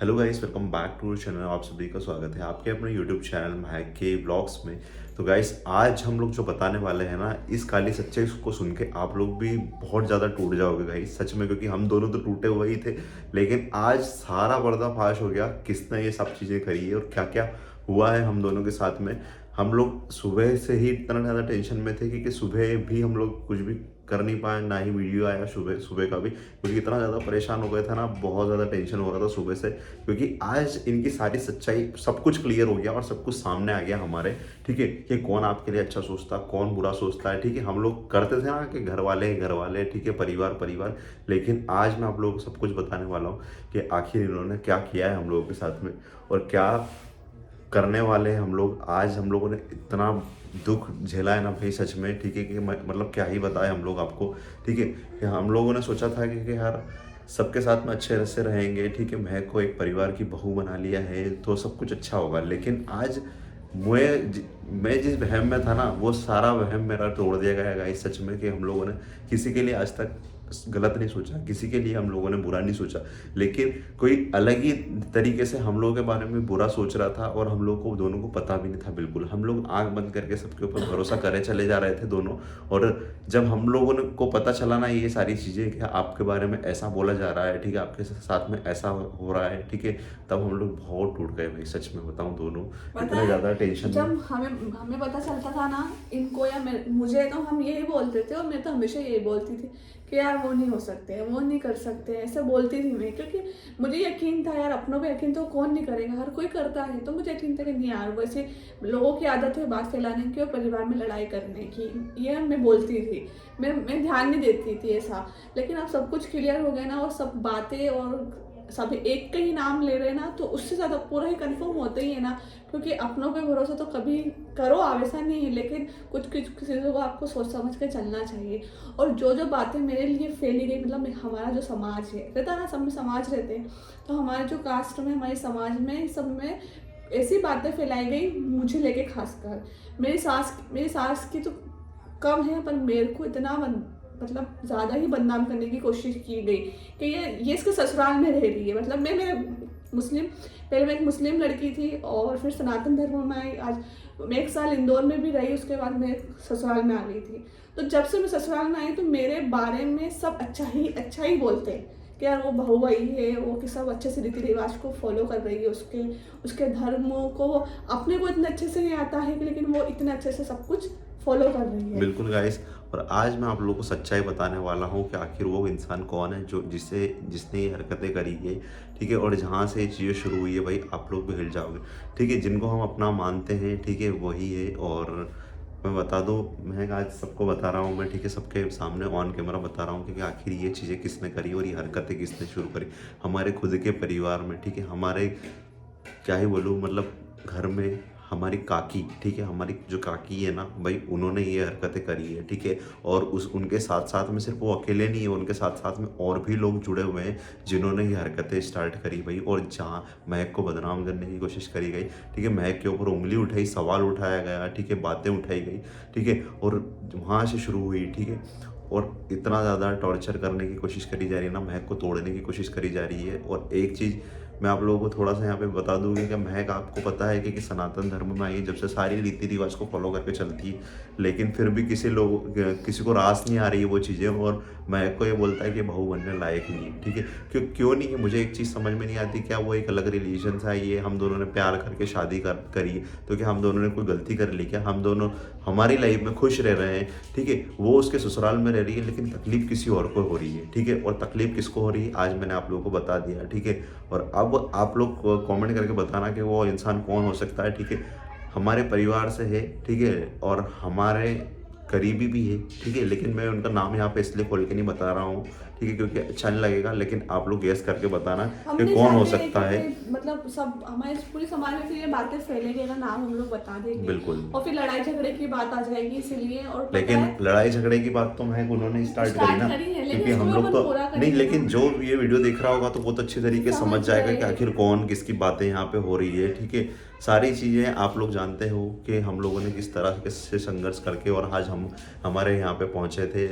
Hello guys, welcome back to channel. आप सभी का स्वागत है आपके अपने यूट्यूब चैनल महक के ब्लॉग्स में। तो गाइस, आज हम लोग जो बताने वाले हैं ना, इस काली सच्चाई को सुन के आप लोग भी बहुत ज़्यादा टूट जाओगे गाइस, सच में। क्योंकि हम दोनों तो टूटे हुए ही थे, लेकिन आज सारा पर्दाफाश हो गया किसने ये सब चीज़ें करी है और क्या क्या हुआ है हम दोनों के साथ में। हम लोग सुबह से ही इतना ज़्यादा टेंशन में थे कि सुबह भी हम लोग कुछ भी कर नहीं पाए, ना ही वीडियो आया सुबह सुबह का भी, क्योंकि इतना ज़्यादा परेशान हो गया था ना, बहुत ज़्यादा टेंशन हो रहा था सुबह से। क्योंकि आज इनकी सारी सच्चाई, सब कुछ क्लियर हो गया और सब कुछ सामने आ गया हमारे, ठीक है। कि कौन आपके लिए अच्छा सोचता, कौन बुरा सोचता है, ठीक है। हम लोग करते थे ना कि घर वाले, ठीक है, परिवार परिवार। लेकिन आज मैं आप लोगों को सब कुछ बताने वाला हूँ कि आखिर इन्होंने क्या किया है हम लोगों के साथ में और क्या करने वाले हैं हम लोग। आज हम लोगों ने इतना दुख झेला है ना भाई, सच में, ठीक है। कि मतलब क्या ही बताएं हम लोग आपको, ठीक है। कि हम लोगों ने सोचा था कि यार सबके साथ में अच्छे से रहेंगे, ठीक है। महक को एक परिवार की बहू बना लिया है तो सब कुछ अच्छा होगा। लेकिन आज मैं जिस वहम में था ना, वो सारा वहम मेरा तोड़ दिया गया गाइस, सच में। कि हम लोगों ने किसी के लिए आज तक गलत नहीं सोचा, किसी के लिए हम लोगों ने बुरा नहीं सोचा, लेकिन कोई अलग ही तरीके से हम लोगों के बारे में बुरा सोच रहा था और हम लोग को दोनों को पता भी नहीं था बिल्कुल। हम लोग आंख बंद करके सबके ऊपर भरोसा करे चले जा रहे थे दोनों। और जब हम लोगों ने को पता चला ना ये सारी चीज़ें कि आपके बारे में ऐसा बोला जा रहा है, ठीक है, आपके साथ में ऐसा हो रहा है, ठीक है, तब हम लोग बहुत टूट गए भाई, सच में बताऊं। दोनों इतने ज़्यादा टेंशन में। जब हमें हमें पता चलता था ना इनको या मुझे, तो हम यही बोलते थे और मैं तो हमेशा यही बोलती थी कि यार वो नहीं हो सकते, वो नहीं कर सकते, ऐसे बोलती थी मैं। क्योंकि मुझे यकीन था यार, अपनों पे यकीन तो कौन नहीं करेगा, हर कोई करता है। तो मुझे यकीन था कि नहीं यार, वैसे लोगों की आदत है बात फैलाने की और परिवार में लड़ाई करने की, ये मैं बोलती थी। मैं ध्यान नहीं देती थी ऐसा। लेकिन अब सब कुछ क्लियर हो गया ना, और सब बातें और सभी एक का ही नाम ले रहे हैं ना, तो उससे ज़्यादा पूरा ही कंफर्म होता ही है ना। क्योंकि अपनों पे भरोसा तो कभी करो आप, ऐसा नहीं है, लेकिन कुछ कुछ चीज़ों को आपको सोच समझ के चलना चाहिए। और जो जो बातें मेरे लिए फैली गई, मतलब हमारा जो समाज है, रहता है ना, सब में समाज रहते हैं, तो हमारे जो कास्ट में, हमारे समाज में, सब में ऐसी बातें फैलाई गई मुझे लेके खासकर। मेरी सास की तो कम है, पर मेरे को इतना मतलब ज़्यादा ही बदनाम करने की कोशिश की गई कि ये इसके ससुराल में रह रही है। मतलब मैं मेरे मुस्लिम पहले मैं एक मुस्लिम लड़की थी और फिर सनातन धर्म में आई। आज मैं 1 साल इंदौर में भी रही, उसके बाद मैं ससुराल में आ गई थी। तो जब से मैं ससुराल में आई तो मेरे बारे में सब अच्छा ही बोलते हैं कि यार वो बहू आई है, वो कि सब अच्छे से रीति रिवाज को फॉलो कर रही है, उसके उसके धर्म को वो अपने को इतने अच्छे से नहीं आता है कि, लेकिन वो इतने अच्छे से सब कुछ फॉलो कर रही है। बिल्कुल गाइस, और आज मैं आप लोगों को सच्चाई बताने वाला हूँ कि आखिर वो इंसान कौन है जो जिसने ये हरकतें करी है, ठीक है। और जहाँ से ये चीज़ें शुरू हुई है भाई, आप लोग भी हिल जाओगे, ठीक है। जिनको हम अपना मानते हैं, ठीक है, वही है। और मैं बता दूँ, मैं आज सबको बता रहा हूँ मैं, ठीक है, सबके सामने ऑन कैमरा बता रहा हूँ कि आखिर ये चीज़ें किसने करी और ये हरकतें किसने शुरू करी हमारे खुद के परिवार में, ठीक है। हमारे क्या ही बोलूँ, मतलब घर में हमारी काकी, ठीक है, हमारी जो काकी है ना भाई, उन्होंने ये हरकतें करी है, ठीक है। और उनके साथ साथ में सिर्फ वो अकेले नहीं है, उनके साथ साथ में और भी लोग जुड़े हुए हैं जिन्होंने ये हरकतें स्टार्ट करी भाई। और जहाँ महक को बदनाम करने की कोशिश करी गई, ठीक है, महक के ऊपर उंगली उठाई, सवाल उठाया गया, ठीक है, बातें उठाई गई, ठीक है। और वहाँ से शुरू हुई, ठीक है। और इतना ज़्यादा टॉर्चर करने की कोशिश करी जा रही है ना, महक को तोड़ने की कोशिश करी जा रही है। और एक चीज़ मैं आप लोगों को थोड़ा सा यहाँ पे बता दूंगी कि महक, आपको पता है कि सनातन धर्म में आई जब से सारी रीति रिवाज को फॉलो करके चलती है, लेकिन फिर भी किसी को रास नहीं आ रही है वो चीज़ें। और महक को ये बोलता है कि बहू बनने लायक नहीं है, ठीक है। क्यों नहीं है, मुझे एक चीज़ समझ में नहीं आती। क्या वो एक अलग रिलीजन से आई है, हम दोनों ने प्यार करके शादी करी है, तो क्या हम दोनों ने कोई गलती कर ली? क्या हम दोनों हमारी लाइफ में खुश रह रहे हैं, ठीक है। वो उसके ससुराल में रह रही है, लेकिन तकलीफ किसी और को हो रही है, ठीक है। और तकलीफ किसको हो रही है आज मैंने आप लोगों को बता दिया, ठीक है। और अब आप लोग कमेंट करके बताना कि वो इंसान कौन हो सकता है, ठीक है। हमारे परिवार से है, ठीक है, और हमारे करीबी भी है, ठीक है। लेकिन मैं उनका नाम यहाँ पे इसलिए खोल के नहीं बता रहा हूँ, ठीक है, क्योंकि अच्छा नहीं लगेगा। लेकिन आप लोग गेस करके बताना हम कि नहीं कौन हो चाहते सकता है। कि मतलब सब हमारे पूरे समाज में फिर ये बातें फैलेगी अगर नाम हम लोग बता देंगे, बिल्कुल। और फिर लड़ाई झगड़े की बात आ जाएगी, इसीलिए। और पता लेकिन है लड़ाई झगड़े की बात तो महक उन्होंने स्टार्ट करी स्टार्ट ना, करी है, लेकिन क्योंकि इसको हम भी लोग अपन तो पूरा नहीं। करेंगे लेकिन ना। जो ये वीडियो देख रहा होगा तो बहुत अच्छी तरीके से समझ जाएगा कि गए। आखिर कौन किसकी बातें यहाँ पे हो रही है, ठीक है। सारी चीज़ें आप लोग जानते हो कि हम लोगों ने किस तरह से संघर्ष करके और आज हम हमारे यहाँ पे पहुँचे थे।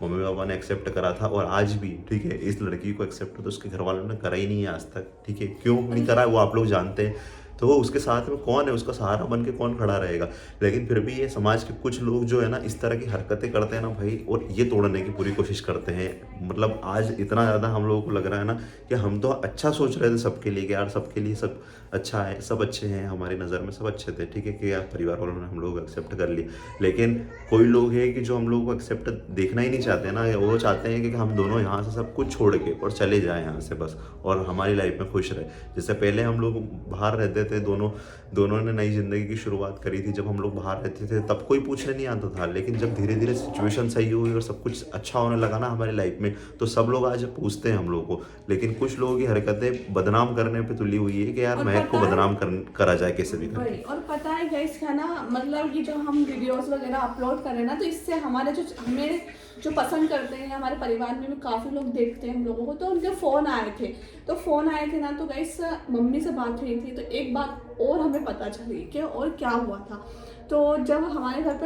मम्मी पापा ने एक्सेप्ट करा था और आज भी, ठीक है, इस लड़की को एक्सेप्ट तो उसके घर वालों ने करा ही नहीं है आज तक, ठीक है। क्यों नहीं करा है वो आप लोग जानते हैं। तो वो उसके साथ में कौन है, उसका सहारा बन के कौन खड़ा रहेगा। लेकिन फिर भी ये समाज के कुछ लोग जो है ना इस तरह की हरकतें करते हैं ना भाई, और ये तोड़ने की पूरी कोशिश करते हैं। मतलब आज इतना ज़्यादा हम लोगों को लग रहा है ना कि हम तो अच्छा सोच रहे थे सबके लिए कि यार सबके लिए सब अच्छा है, सब अच्छे हैं, हमारी नज़र में सब अच्छे थे, ठीक है, कि यार परिवार वालों ने हम लोग को एक्सेप्ट कर लिए। लेकिन कोई लोग हैं कि जो हम लोग को एक्सेप्ट देखना ही नहीं चाहते ना, वो चाहते हैं कि हम दोनों यहाँ से सब कुछ छोड़ के और चले जाएं यहाँ से बस, और हमारी लाइफ में खुश रहे। जैसे पहले हम लोग बाहर रहते थे, दोनों ने नई ज़िंदगी की शुरुआत करी थी। जब हम लोग बाहर रहते थे तब कोई पूछने नहीं आता था, लेकिन जब धीरे धीरे सिचुएशन सही हुई और सब कुछ अच्छा होने लगा ना हमारी लाइफ में, तो सब लोग आज पूछते हैं हम लोग को। लेकिन कुछ लोगों की हरकतें बदनाम करने पे तुली हुई है कि यार महक को बदनाम करा जाए कैसे भी करके। और पता है गाइस क्या ना, मतलब ये जो हम वीडियोस वगैरह अपलोड कर रहे हैं ना, तो इससे हमारे हमें जो पसंद करते हैं, हमारे परिवार में भी काफ़ी लोग देखते हैं हम लोगों को, तो उनके फ़ोन आए थे। ना तो गाइस मम्मी से बात हुई थी, तो एक बात और हमें पता चली कि और क्या हुआ था। तो जब हमारे घर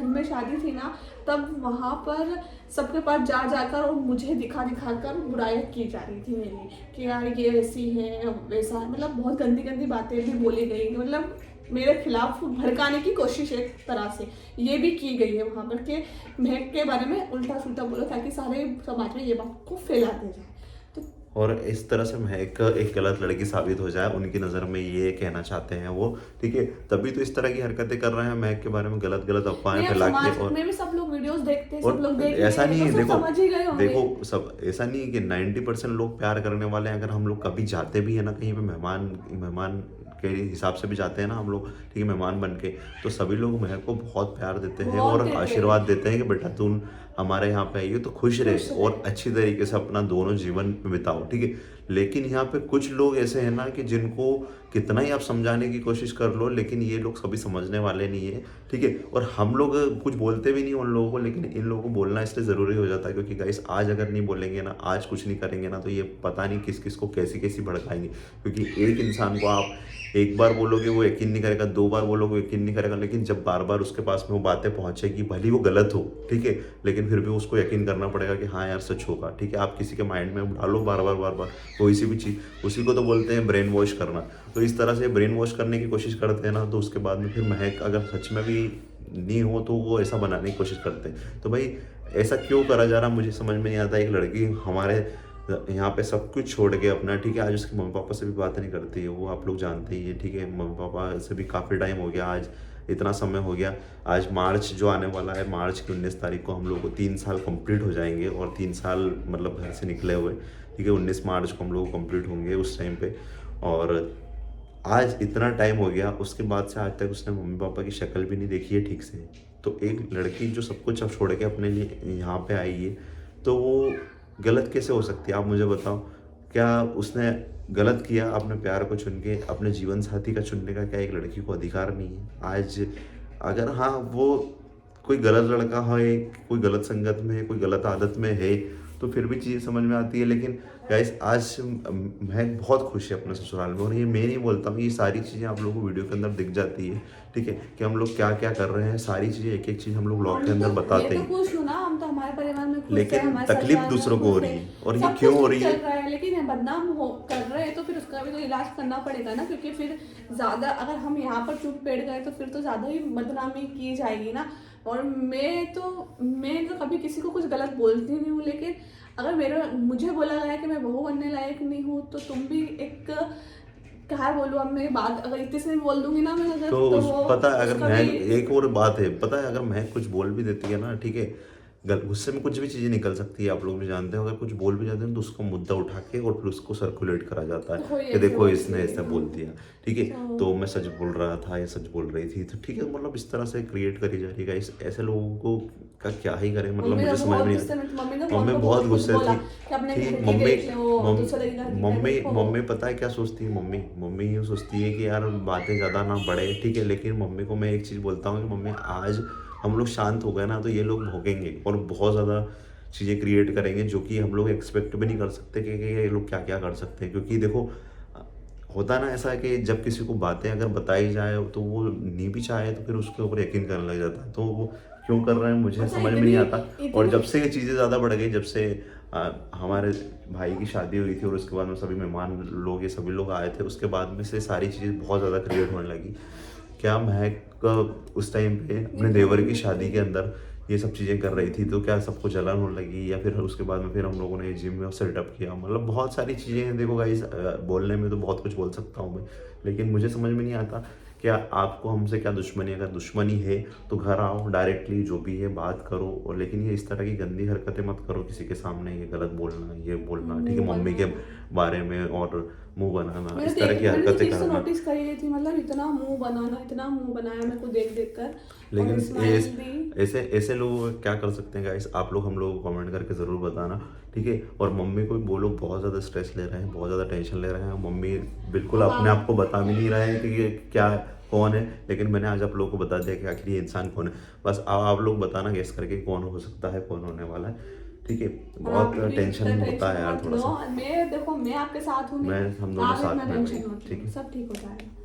में शादी थी ना, तब वहाँ पर सबके पास जाकर और मुझे दिखा कर बुराई की जा रही थी मेरी, कि यार ये ऐसी है वैसा है, मतलब बहुत गंदी गंदी बातें भी बोली गई, मतलब मेरे खिलाफ भड़काने की कोशिश एक तरह से ये भी की गई है वहाँ पर, कि महक के बारे में उल्टा सुल्टा बोलो ताकि सारे समाज में ये बात को फैलाते जाए। तो और इस तरह से महक एक गलत लड़की साबित हो जाए उनकी नज़र में, ये कहना चाहते हैं वो, ठीक है। तभी तो इस तरह की हरकतें कर रहे हैं, महक के बारे में गलत अफवाहें फैला के। और में भी सब लोग वीडियोस देखते हैं, और सब लोग देख ऐसा नहीं है, तो समझ ही गए होंगे। देखो सब ऐसा नहीं है कि 90% लोग प्यार करने वाले हैं। अगर हम लोग कभी जाते भी है ना कहीं पे, मेहमान के हिसाब से भी जाते हैं ना हम लोग, ठीक है, मेहमान बन के, तो सभी लोग महक को बहुत प्यार देते हैं और आशीर्वाद देते हैं कि बेटा तुम हमारे यहाँ पे आई हो तो खुश रहे और अच्छी तरीके से अपना दोनों जीवन बिताओ, ठीक है। लेकिन यहाँ पे कुछ लोग ऐसे हैं ना कि जिनको कितना ही आप समझाने की कोशिश कर लो, लेकिन ये लोग सभी समझने वाले नहीं है, ठीक है। और हम लोग कुछ बोलते भी नहीं उन लोगों को, लेकिन इन लोगों को बोलना इसलिए ज़रूरी हो जाता है क्योंकि गाइस आज अगर नहीं बोलेंगे ना, आज कुछ नहीं करेंगे ना, तो ये पता नहीं किस किस को कैसी भड़काएंगे। क्योंकि एक इंसान को आप एक बार बोलोगे वो यकीन नहीं करेगा, 2 बार बोलोगे यकीन नहीं करेगा, लेकिन जब बार बार उसके पास में वो बातें पहुंचेगी, भले वो गलत हो, ठीक है, लेकिन फिर भी उसको यकीन करना पड़ेगा कि हाँ यार सच होगा, ठीक है। आप किसी के माइंड में डालो बार बार कोई सी भी चीज़, उसी को तो बोलते हैं ब्रेन वॉश करना। तो इस तरह से ब्रेन वॉश करने की कोशिश करते हैं ना, तो उसके बाद में फिर महक अगर सच में भी नहीं हो तो वो ऐसा बनाने की कोशिश करते हैं। तो भाई ऐसा क्यों करा जा रहा मुझे समझ में नहीं आता। एक लड़की हमारे यहाँ पे सब कुछ छोड़ के अपना, ठीक है, आज उसके मम्मी पापा से भी बात नहीं करती है, वो आप लोग जानते ही है, ठीक है। मम्मी पापा से भी काफ़ी टाइम हो गया, आज इतना समय हो गया। आज मार्च जो आने वाला है, मार्च की 19 तारीख को हम लोग को 3 साल कंप्लीट हो जाएंगे, और 3 साल मतलब घर से निकले हुए, ठीक है। 19 मार्च को हम लोग कंप्लीट होंगे उस टाइम पे। और आज इतना टाइम हो गया, उसके बाद से आज तक उसने मम्मी पापा की शक्ल भी नहीं देखी है ठीक से। तो एक लड़की जो सब कुछ अब छोड़ के अपने लिए यहाँ पे आई है, तो वो गलत कैसे हो सकती है, आप मुझे बताओ। क्या उसने गलत किया अपने प्यार को चुन के, अपने जीवन साथी का चुनने का क्या एक लड़की को अधिकार नहीं है? आज अगर हाँ वो कोई गलत लड़का है, कोई गलत संगत में है, कोई गलत आदत में है, तो फिर भी चीज़ें समझ में आती है। लेकिन गाइस आज महक बहुत खुश है अपने ससुराल में, और ये मैं नहीं बोलता हूँ, ये सारी चीज़ें आप लोगों को वीडियो के अंदर दिख जाती है, ठीक है, कि हम लोग क्या क्या कर रहे हैं, सारी चीज़ें एक एक चीज़ हम लोग ब्लॉग के अंदर बताते हैं। खुश हूँ ना, हम तो हमारे परिवार में खुश हैं, लेकिन हमारे तकलीफ ससुराल दूसरों में को हो खुश रही हैं। है, और ये सब क्यों कुछ हो रही चल है? रहा है, लेकिन बदनाम कर रहे हैं तो फिर उसका भी तो इलाज करना पड़ेगा ना, क्योंकि फिर ज़्यादा अगर हम यहाँ पर चुप बैठ गए तो फिर तो ज़्यादा ही बदनामी की जाएगी ना। और मैं तो कभी किसी को कुछ गलत बोलती नहीं हूँ, लेकिन अगर मुझे बोला गया कि मैं बहू बनने लायक नहीं हूँ, तो तुम भी एक क्या बोलूँ, अब मैं बात अगर इतने से बोल दूंगी ना मैं, अगर तो पता है अगर उसका महक, भी एक और बात है, पता है अगर महक कुछ बोल भी देती है ना, ठीक है, गुस्से में कुछ भी चीज़ें निकल सकती है, आप लोग भी जानते हो। अगर कुछ बोल भी जाते हैं तो उसको मुद्दा उठा के और फिर उसको सर्कुलेट करा जाता है कि देखो इसने ऐसा बोल दिया, ठीक है, तो मैं सच बोल रहा था या सच बोल रही थी, तो ठीक है, मतलब इस तरह से क्रिएट करी जा रही है। ऐसे लोगों को का क्या ही करें, मतलब मुझे समझ नहीं आता। मम्मी बहुत गुस्से थी, मम्मी पता है क्या सोचती है, मम्मी ये सोचती है कि यार बातें ज़्यादा ना बढ़े, ठीक है। लेकिन मम्मी को मैं एक चीज़ बोलता हूँ कि मम्मी आज हम लोग शांत हो गए ना, तो ये लोग भोगेंगे और बहुत ज़्यादा चीज़ें क्रिएट करेंगे जो कि हम लोग एक्सपेक्ट भी नहीं कर सकते कि ये लोग क्या क्या कर सकते हैं। क्योंकि देखो होता ना ऐसा है कि जब किसी को बातें अगर बताई जाए तो वो नहीं भी चाहे तो फिर उसके ऊपर यकीन करने लग जाता है। तो वो क्यों कर रहे हैं मुझे अच्छा, समझ में नहीं आता। और इतनी जब से ये चीज़ें ज़्यादा बढ़ गई, जब से हमारे भाई की शादी हुई थी और उसके बाद में सभी मेहमान लोग, ये सभी लोग आए थे, उसके बाद में से सारी चीज़ें बहुत ज़्यादा क्रिएट होने लगी। क्या महक उस टाइम पे अपने देवर की शादी के अंदर ये सब चीज़ें कर रही थी, तो क्या सबको जलन होने लगी, या फिर उसके बाद में फिर हम लोगों ने जिम में सेटअप किया। मतलब बहुत सारी चीज़ें हैं। देखो गाइस, बोलने में तो बहुत कुछ बोल सकता हूँ मैं, लेकिन मुझे समझ में नहीं आता क्या आपको हमसे क्या दुश्मनी है। अगर दुश्मनी है तो घर आओ, डायरेक्टली जो भी है बात करो, और लेकिन ये इस तरह की गंदी हरकतें मत करो किसी के सामने, ये गलत बोलना, ये बोलना, ठीक है, मुंह मम्मी के बनाना। बारे में और मुंह बनाना, मैंने इस तरह की मैंने तो हरकतें चीज़ तो करना। नोटिस करी गई थी, मतलब इतना मुंह बनाना, इतना मुंह बनाया मेरे को देख देख कर। और लेकिन स्माइल भी। ऐसे ऐसे लोग क्या कर सकते हैं गाइस, आप लोग हम लोगों को कमेंट करके ज़रूर बताना, ठीक है। और मम्मी को भी बोलो, बहुत ज़्यादा स्ट्रेस ले रहे हैं, बहुत ज़्यादा टेंशन ले रहे हैं। मम्मी बिल्कुल अब अपने आप को आप बता भी नहीं रहे हैं कि ये क्या कौन है, लेकिन मैंने आज आप लोगों को बता दिया कि आखिर ये इंसान कौन है। बस आप लोग बताना गेस करके कौन हो सकता है, कौन होने वाला है, ठीक है। आप बहुत भी टेंशन इतना होता है यार मत थोड़ा लो। सा। मैं देखो, मैं आपके साथ हूँ, मैं हम दोनों आप साथ इतना में हैं भाई, टेंशन मत ठीक लो, है। सब ठीक हो जाएगा।